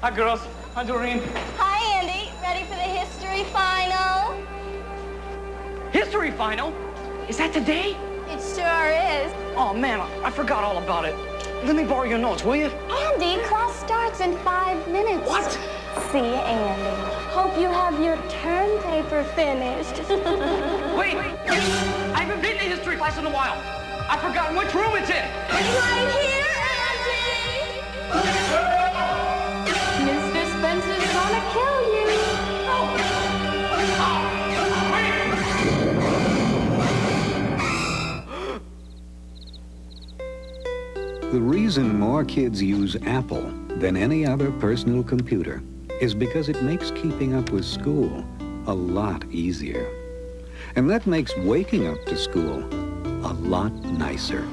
Hi, girls. Hi, Doreen. Hi, Andy. Ready for the history final? History final? Is that today? It sure is. Oh, man, I forgot all about it. Let me borrow your notes, will you? Andy, class starts in 5 minutes. What? See you, Andy. Hope you have your term paper finished. Wait. I haven't been to history class in a while. I've forgotten which room it's in. Right here, Andy. Mr. Spencer's gonna kill you. The reason more kids use Apple than any other personal computer is because it makes keeping up with school a lot easier. And that makes waking up to school a lot nicer.